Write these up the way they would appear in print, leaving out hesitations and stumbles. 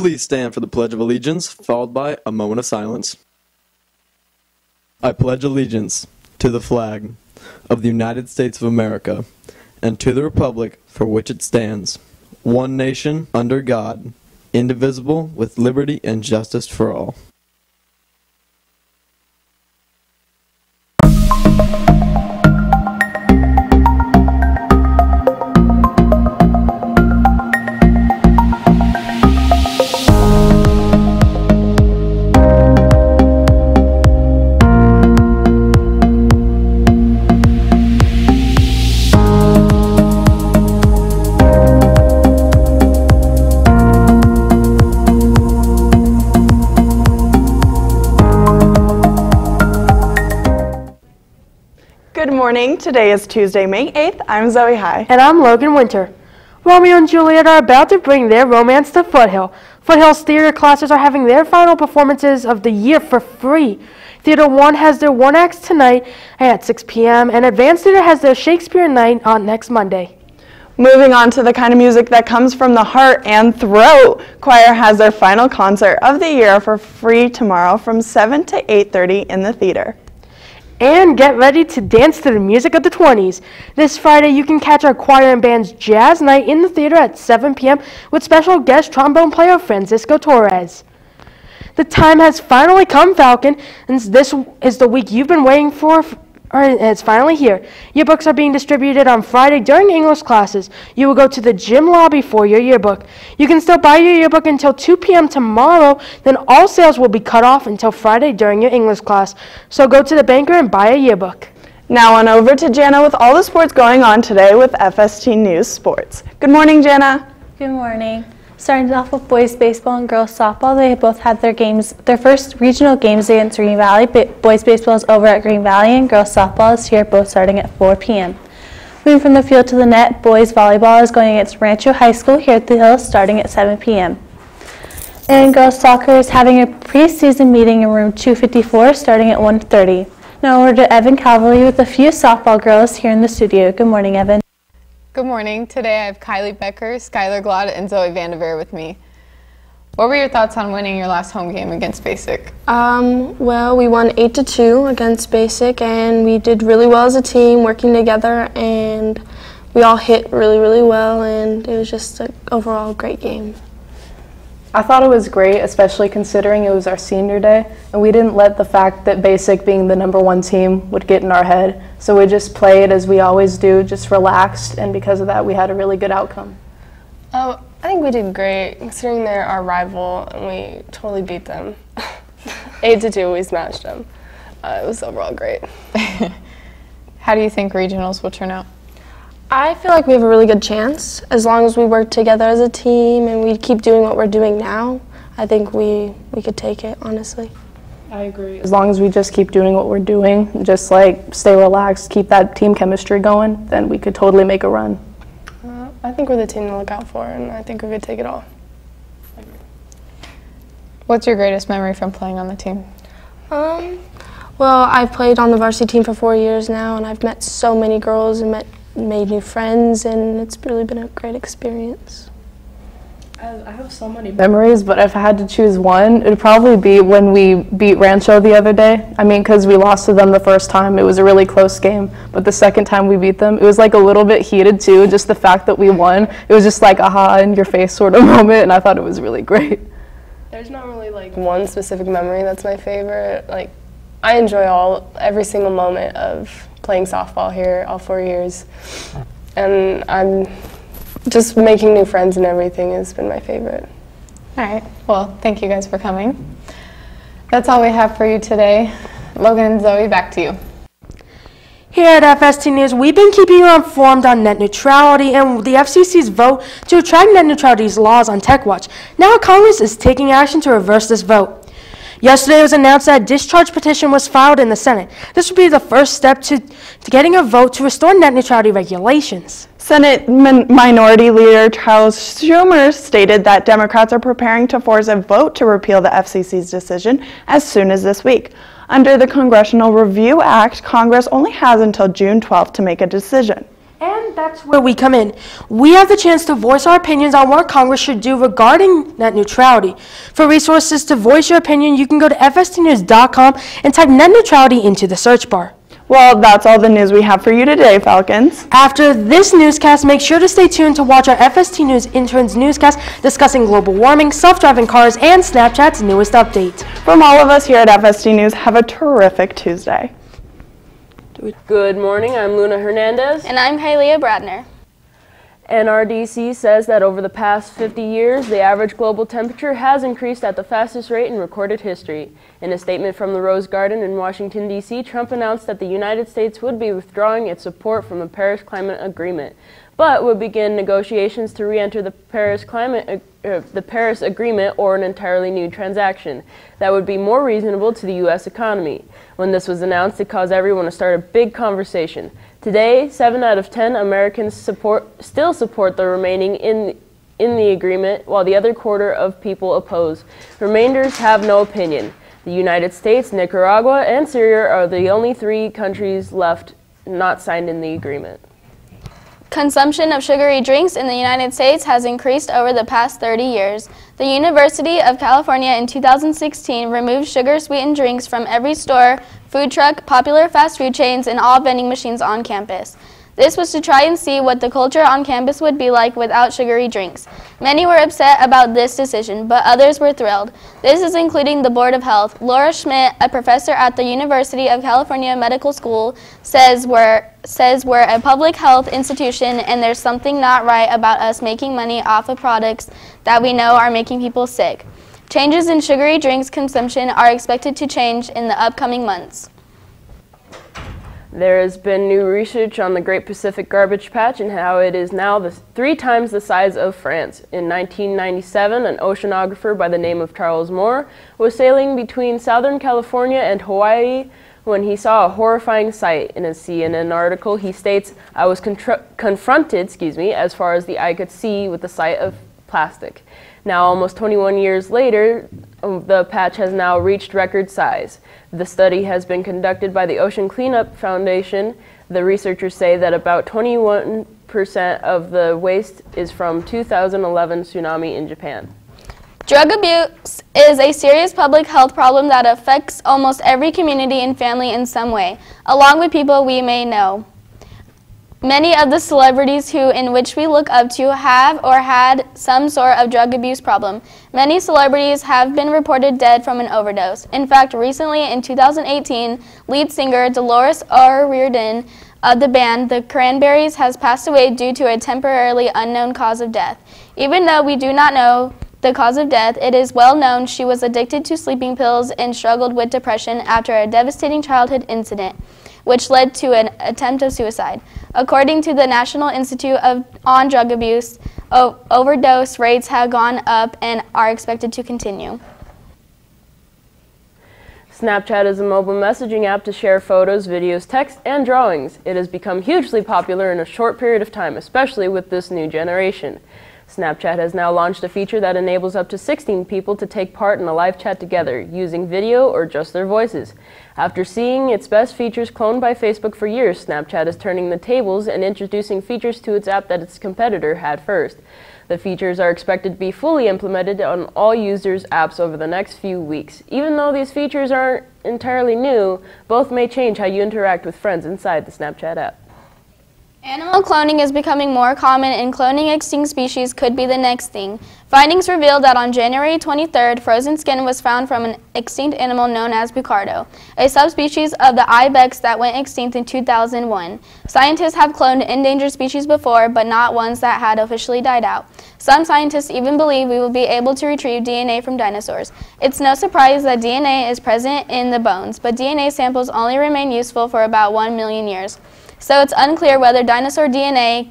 Please stand for the Pledge of Allegiance, followed by a moment of silence. I pledge allegiance to the flag of the United States of America and to the republic for which it stands, one nation, under God, indivisible, with liberty and justice for all. Good morning. Today is Tuesday, May 8th. I'm Zoe High. And I'm Logan Winter. Romeo and Juliet are about to bring their romance to Foothill. Foothill's theater classes are having their final performances of the year for free. Theater 1 has their one act tonight at 6 p.m. and Advanced Theater has their Shakespeare night on next Monday. Moving on to the kind of music that comes from the heart and throat, Choir has their final concert of the year for free tomorrow from 7 to 8:30 in the theater. And get ready to dance to the music of the 20s. This Friday, you can catch our choir and band's jazz night in the theater at 7 p.m. with special guest trombone player Francisco Torres. The time has finally come, Falcon, and this is the week you've been waiting for, and it's finally here. Yearbooks are being distributed on Friday during English classes. You will go to the gym lobby for your yearbook. You can still buy your yearbook until 2 p.m. tomorrow, then all sales will be cut off until Friday during your English class. So go to the banker and buy a yearbook. Now on over to Jana with all the sports going on today with FST News Sports. Good morning, Jana. Good morning. Starting off with boys baseball and girls softball, they both had their first regional games against Green Valley. Boys baseball is over at Green Valley and girls softball is here, both starting at 4 p.m. Moving from the field to the net, boys volleyball is going against Rancho High School here at the Hills starting at 7 p.m. And girls soccer is having a preseason meeting in room 254 starting at 1:30. Now over to Evan Calverley with a few softball girls here in the studio. Good morning, Evan. Good morning. Today I have Kylie Becker, Skylar Glod, and Zoe Vandeveer with me. What were your thoughts on winning your last home game against Basic? Well, we won 8-2 against Basic, and we did really well as a team, working together, and we all hit really, really well, and it was just an overall great game. I thought it was great, especially considering it was our senior day, and we didn't let the fact that Basic being the #1 team would get in our head. So we just played as we always do, just relaxed, and because of that we had a really good outcome. I think we did great, considering they're our rival, and we totally beat them. 8-2, we smashed them. It was overall great. How do you think regionals will turn out? I feel like we have a really good chance. As long as we work together as a team and we keep doing what we're doing now, I think we could take it, honestly. I agree. As long as we just keep doing what we're doing, just like stay relaxed, keep that team chemistry going, then we could totally make a run. I think we're the team to look out for, and I think we could take it all. What's your greatest memory from playing on the team? Well, I've played on the varsity team for 4 years now, and I've met so many girls and made new friends, and it's really been a great experience. I have so many memories, but if I had to choose one, it would probably be when we beat Rancho the other day. I mean, because we lost to them the first time, it was a really close game, but the second time we beat them, it was like a little bit heated too, just the fact that we won. It was just like aha in your face sort of moment, and I thought it was really great. There's not really like one specific memory that's my favorite. Like, I enjoy every single moment of playing softball here all 4 years, and I'm just making new friends and everything has been my favorite. All right. Well, thank you guys for coming. That's all we have for you today. Logan and Zoe, back to you. Here at FST News, we've been keeping you informed on net neutrality and the FCC's vote to retract net neutrality's laws on TechWatch. Now Congress is taking action to reverse this vote. Yesterday it was announced that a discharge petition was filed in the Senate. This would be the first step to getting a vote to restore net neutrality regulations. Senate Minority Leader Charles Schumer stated that Democrats are preparing to force a vote to repeal the FCC's decision as soon as this week. Under the Congressional Review Act, Congress only has until June 12th to make a decision. And that's where we come in. We have the chance to voice our opinions on what Congress should do regarding net neutrality. For resources to voice your opinion, you can go to FSTNEWS.com and type net neutrality into the search bar. Well, that's all the news we have for you today, Falcons. After this newscast, make sure to stay tuned to watch our FST News Interns newscast discussing global warming, self-driving cars, and Snapchat's newest update. From all of us here at FST News, have a terrific Tuesday. Good morning, I'm Luna Hernandez. And I'm Kalia Bradner. NRDC says that over the past 50 years, the average global temperature has increased at the fastest rate in recorded history. In a statement from the Rose Garden in Washington, D.C., Trump announced that the United States would be withdrawing its support from the Paris Climate Agreement, but would begin negotiations to re-enter the Paris Agreement or an entirely new transaction that would be more reasonable to the U.S. economy. When this was announced, it caused everyone to start a big conversation. Today, 7 out of 10 Americans still support the remaining in the agreement, while the other quarter of people oppose. Remainders have no opinion. The United States, Nicaragua, and Syria are the only 3 countries left not signed in the agreement. Consumption of sugary drinks in the United States has increased over the past 30 years. The University of California in 2016 removed sugar-sweetened drinks from every store, food truck, popular fast food chains, and all vending machines on campus. This was to try and see what the culture on campus would be like without sugary drinks. Many were upset about this decision, but others were thrilled. This is including the Board of Health. Laura Schmidt, a professor at the University of California Medical School, says we're a public health institution and there's something not right about us making money off of products that we know are making people sick. Changes in sugary drinks consumption are expected to change in the upcoming months. There has been new research on the Great Pacific Garbage Patch and how it is now 3 times the size of France. In 1997, an oceanographer by the name of Charles Moore was sailing between Southern California and Hawaii when he saw a horrifying sight. In a CNN article, he states, "I was confronted, as far as the eye could see with the sight of plastic." Now, almost 21 years later, the patch has now reached record size. The study has been conducted by the Ocean Cleanup Foundation. The researchers say that about 21% of the waste is from 2011 tsunami in Japan. Drug abuse is a serious public health problem that affects almost every community and family in some way, along with people we may know. Many of the celebrities in which we look up to have or had some sort of drug abuse problem. Many celebrities have been reported dead from an overdose. In fact, recently in 2018, lead singer Dolores O'Riordan of the band The Cranberries has passed away due to a temporarily unknown cause of death. Even though we do not know the cause of death, it is well known she was addicted to sleeping pills and struggled with depression after a devastating childhood incident, which led to an attempt of suicide. According to the National Institute on Drug Abuse, overdose rates have gone up and are expected to continue. Snapchat is a mobile messaging app to share photos, videos, text, and drawings. It has become hugely popular in a short period of time, especially with this new generation. Snapchat has now launched a feature that enables up to 16 people to take part in a live chat together, using video or just their voices. After seeing its best features cloned by Facebook for years, Snapchat is turning the tables and introducing features to its app that its competitor had first. The features are expected to be fully implemented on all users' apps over the next few weeks. Even though these features aren't entirely new, both may change how you interact with friends inside the Snapchat app. Animal cloning is becoming more common, and cloning extinct species could be the next thing. Findings revealed that on January 23rd, frozen skin was found from an extinct animal known as bucardo, a subspecies of the ibex that went extinct in 2001. Scientists have cloned endangered species before, but not ones that had officially died out. Some scientists even believe we will be able to retrieve DNA from dinosaurs. It's no surprise that DNA is present in the bones, but DNA samples only remain useful for about 1 million years. So it's unclear whether dinosaur DNA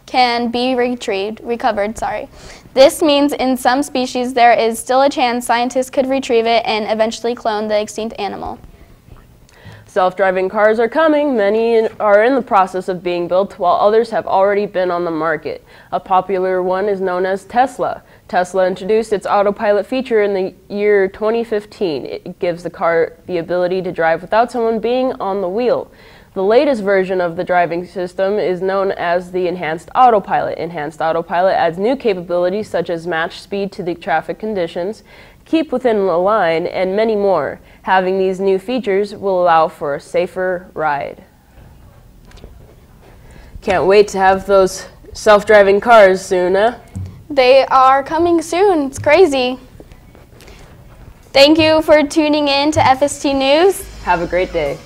can be recovered. This means in some species there is still a chance scientists could retrieve it and eventually clone the extinct animal. Self-driving cars are coming. Many are in the process of being built, while others have already been on the market. A popular one is known as Tesla. Tesla introduced its autopilot feature in the year 2015. It gives the car the ability to drive without someone being on the wheel. The latest version of the driving system is known as the Enhanced Autopilot. Enhanced Autopilot adds new capabilities such as match speed to the traffic conditions, keep within a line, and many more. Having these new features will allow for a safer ride. Can't wait to have those self-driving cars soon, eh? They are coming soon. It's crazy. Thank you for tuning in to FST News. Have a great day.